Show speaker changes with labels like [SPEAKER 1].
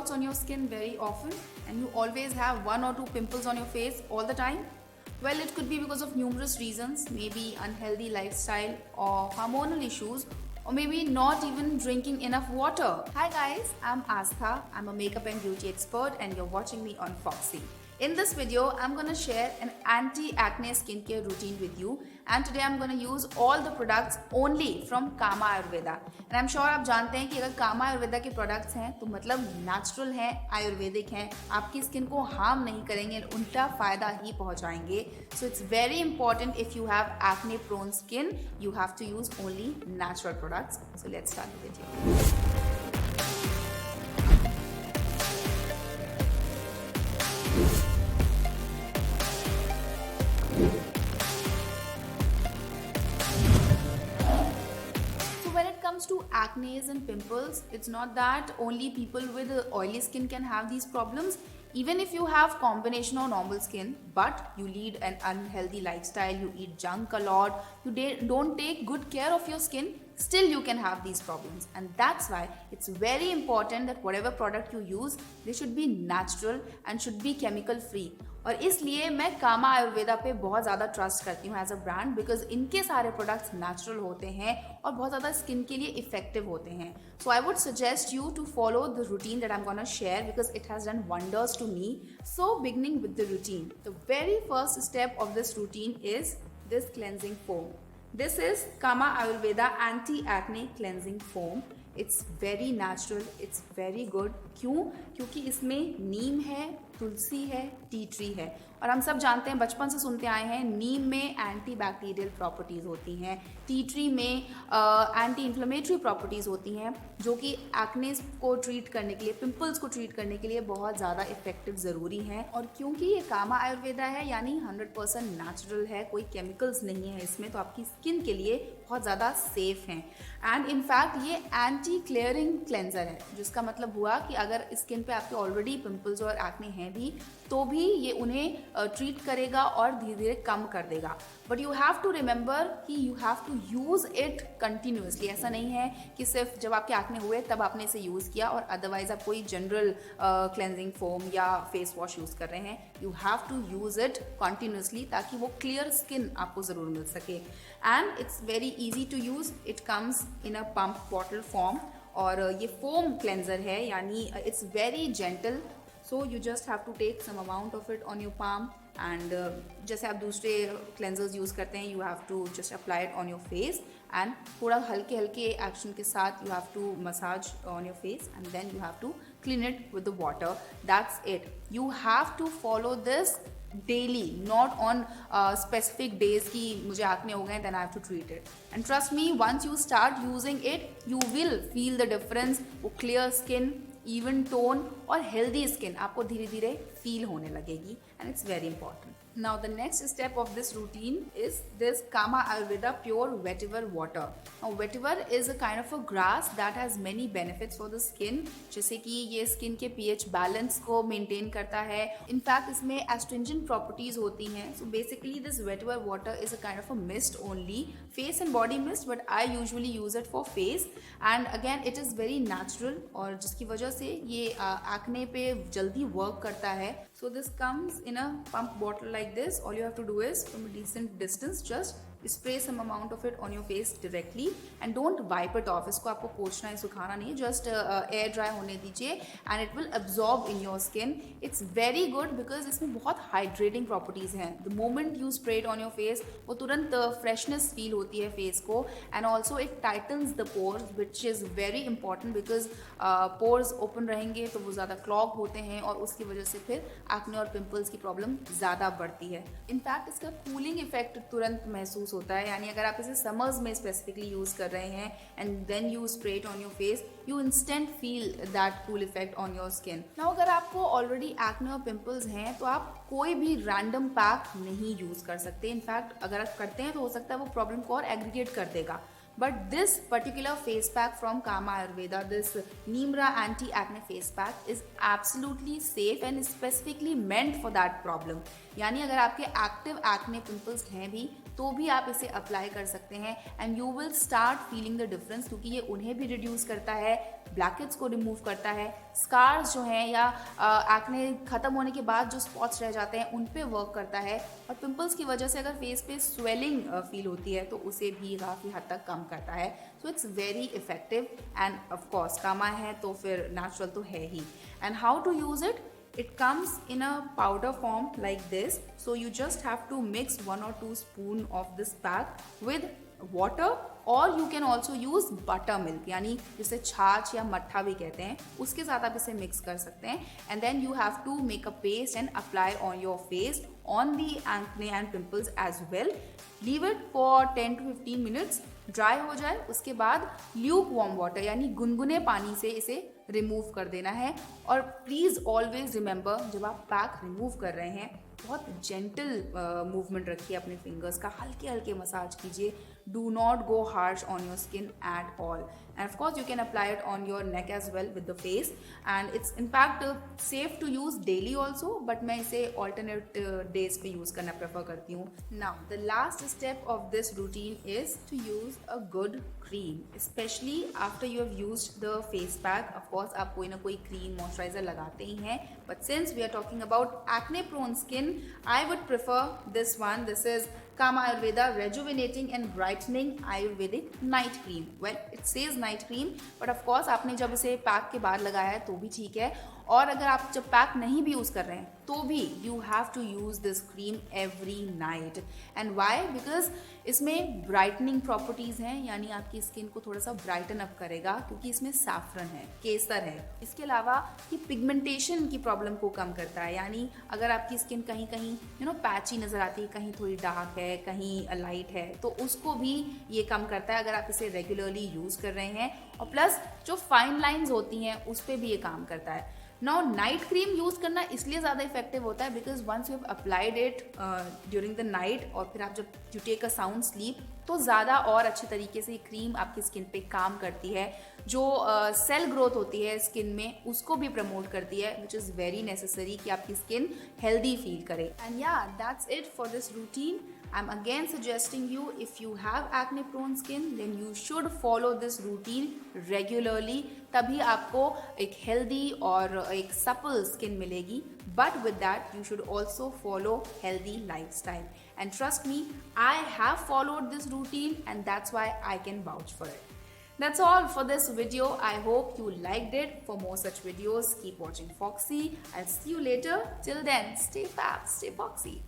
[SPEAKER 1] spots on your skin very often and you always have one or two pimples on your face all the time? Well, it could be because of numerous reasons, maybe unhealthy lifestyle or hormonal issues, or maybe not even drinking enough water. Hi guys, I'm Astha. I'm a makeup and beauty expert and you're watching me on Foxy. In this video, I'm gonna share an anti-acne skincare routine with you, and today I'm gonna use all the products only from Kama Ayurveda. And I'm sure आप जानते हैं कि अगर कामा आयुर्वेदा के products हैं तो मतलब natural हैं, आयुर्वेदिक हैं, आपकी स्किन को हार्म नहीं करेंगे, उल्टा फायदा ही पहुंचाएंगे. So it's very important if you have acne prone skin, you have to use only natural products. So let's start the video. To acne and pimples, it's not that only people with oily skin can have these problems. Even if you have combination or normal skin but you lead an unhealthy lifestyle, you eat junk a lot, you don't take good care of your skin, still you can have these problems. And that's why it's very important that whatever product you use, they should be natural and should be chemical free. और इसलिए मैं कामा आयुर्वेदा पे बहुत ज़्यादा trust करती हूँ as a brand, because इनके सारे प्रोडक्ट्स नेचुरल होते हैं और बहुत ज़्यादा स्किन के लिए इफेक्टिव होते हैं. So I would suggest you to follow the routine that I am gonna share because it has done wonders to me. So beginning with the routine, the very first step of this routine is this cleansing foam. This is Kama Ayurveda Anti-Acne Cleansing Foam. It's very natural, it's very good. क्यों? क्योंकि इसमें नीम है, तुलसी है, tea tree है. और हम सब जानते हैं, बचपन से सुनते आए हैं, नीम में एंटी बैक्टीरियल प्रॉपर्टीज़ होती हैं, टी ट्री में एंटी इन्फ्लेमेटरी प्रॉपर्टीज़ होती हैं, जो कि एक्ने को ट्रीट करने के लिए, पिंपल्स को ट्रीट करने के लिए बहुत ज़्यादा इफेक्टिव ज़रूरी हैं. और क्योंकि ये कामा आयुर्वेदा है यानी 100% नेचुरल है, कोई केमिकल्स नहीं है इसमें, तो आपकी स्किन के लिए बहुत ज़्यादा सेफ हैं. एंड इनफैक्ट ये एंटी क्लियरिंग क्लेंजर है, जिसका मतलब हुआ कि अगर स्किन पे आपके ऑलरेडी पिंपल्स और एक्ने हैं भी, तो भी ये उन्हें ट्रीट करेगा और धीरे धीरे कम कर देगा. But you have to remember कि you have to use it continuously. ऐसा नहीं है कि सिर्फ जब आपके एक्ने हुए तब आपने इसे यूज़ किया और अदरवाइज आप कोई जनरल क्लेंजिंग फोम या फेस वॉश यूज़ कर रहे हैं. You have to use it continuously ताकि वो क्लियर स्किन आपको ज़रूर मिल सके. And it's very easy to use. It comes in a pump bottle form और ये फोम क्लेंजर है यानी it's very gentle. So you just have to take some amount of it on your palm and जैसे आप दूसरे cleansers use करते हैं, you have to just apply it on your face and थोड़ा हल्के हल्के एक्शन के साथ you have to massage on your face and then you have to clean it with the water. That's it. You have to follow this daily, not on specific days कि मुझे acne हो गए then I have to treat it. And trust me, once you start using it, you will feel the difference. वो clear skin, even tone और healthy skin आपको धीरे धीरे feel होने लगेगी and it's very important. Now the next step of this routine is this Kama Ayurveda Pure Vetiver Water. Now vetiver is a kind of a grass that has many benefits for the skin. जैसे कि ये skin के pH balance को maintain करता है. In fact इसमें astringent properties होती हैं. So basically this vetiver water is a kind of a mist only, face and body mist, but I usually use it for face. And again it is very natural और जिसकी वजह से ये acne पे जल्दी work करता है. So this comes in a pump bottle like this. All you have to do is from a decent distance just spray some amount of it on your face directly and don't wipe it off. इसको आपको पोंछना है, सुखाना नहीं, just air dry होने दीजिए and it will absorb in your skin. It's very good because इसमें बहुत hydrating properties हैं. The moment you spray it on your face, वो तुरंत freshness feel होती है face को and also it tightens the pores, which is very important because pores open रहेंगे तो वो ज़्यादा clog होते हैं और उसकी वजह से फिर acne और pimples की problem ज़्यादा बढ़ती है. In fact इसका cooling effect तुरंत महसूस होता है, यानी अगर आप इसे समर्स में स्पेसिफिकली यूज़ कर रहे हैं and then you spray it on your face, you instant feel that cool effect on your skin. Now अगर आपको ऑलरेडी एक्ने और पिंपल्स हैं तो आप कोई भी रैंडम पैक नहीं यूज़ कर सकते. इनफैक्ट अगर आप करते हैं तो हो सकता है वो प्रॉब्लम को और एग्रीगेट कर देगा. But this particular face pack from Kama Ayurveda, this Nimra anti-acne face pack is absolutely safe and specifically meant for that problem. यानी अगर आपके एक्टिव एक्ने पिंपल्स हैं भी तो भी आप इसे अप्लाई कर सकते हैं and you will start feeling the difference, क्योंकि ये उन्हें भी रिड्यूस करता है, ब्लैकेट्स को रिमूव करता है, स्कार्स जो हैं या एक्ने खत्म होने के बाद जो स्पॉट्स रह जाते हैं उन पे वर्क करता है, और पिंपल्स की वजह से अगर फेस पे स्वेलिंग फील होती है तो उसे भी काफ़ी हद तक कम करता है. So it's very effective and of course Kama है तो फिर नेचुरल तो है ही. And how to use it? It comes in a powder form like this, so you just have to mix 1 or 2 spoon of this pack with water, or you can also use buttermilk, यानी जिसे छाछ या मट्ठा भी कहते हैं, उसके साथ आप इसे मिक्स कर सकते हैं. And then you have to make a paste and apply on your face, on the acne and pimples as well. Leave it for 10 to 15 minutes, dry हो जाए उसके बाद ल्यूक वार्म वाटर यानी गुनगुने पानी से इसे रिमूव कर देना है. और प्लीज़ ऑलवेज रिमेंबर, जब आप पैक रिमूव कर रहे हैं बहुत जेंटल मूवमेंट रखिए अपने फिंगर्स का, हल्के हल्के मसाज कीजिए. Do not go harsh on your skin at all. And of course you can apply it on your neck as well with the face, and it's in fact safe to use daily also, but मैं इसे alternate days पे use करना prefer करती हूँ. Now the last step of this routine is to use a good cream, specially after you have used the face pack. Of course आप कोई ना कोई क्रीम मॉइस्चराइजर लगाते ही हैं, but since we are talking about acne prone skin, I would prefer this one. This is Kama Ayurveda Rejuvenating and Brightening Ayurvedic Night Cream. Well, it says night cream, but of course आपने जब इसे pack के बाद लगाया है तो भी ठीक है, और अगर आप जब पैक नहीं भी यूज़ कर रहे हैं तो भी you have to use this cream every night. And why? Because इसमें ब्राइटनिंग प्रॉपर्टीज़ हैं, यानी आपकी स्किन को थोड़ा सा ब्राइटन अप करेगा, क्योंकि इसमें सैफरन है, केसर है. इसके अलावा ये पिगमेंटेशन की प्रॉब्लम को कम करता है, यानी अगर आपकी स्किन कहीं कहीं पैची नज़र आती है, कहीं थोड़ी डार्क है, कहीं लाइट है, तो उसको भी ये कम करता है अगर आप इसे रेगुलरली यूज़ कर रहे हैं. और प्लस जो फाइन लाइंस होती हैं उस पर भी ये काम करता है. नाउ नाइट क्रीम यूज़ करना इसलिए ज़्यादा इफेक्टिव होता है because once you have applied it during the night, और फिर आप जब you take a sound sleep, तो ज़्यादा और अच्छे तरीके से ये क्रीम आपकी स्किन पे काम करती है. जो सेल ग्रोथ होती है स्किन में उसको भी प्रमोट करती है, विच इज़ वेरी नेसेसरी कि आपकी स्किन हेल्दी फील करे. एंड या that's it for this routine. I'm again suggesting you, if you have acne prone skin, then you should follow this routine regularly. तभी आपको एक healthy और एक supple skin मिलेगी. But with that, you should also follow healthy lifestyle. And trust me, I have followed this routine, and that's why I can vouch for it. That's all for this video. I hope you liked it. For more such videos, keep watching Foxy. I'll see you later. Till then, stay fab, stay foxy.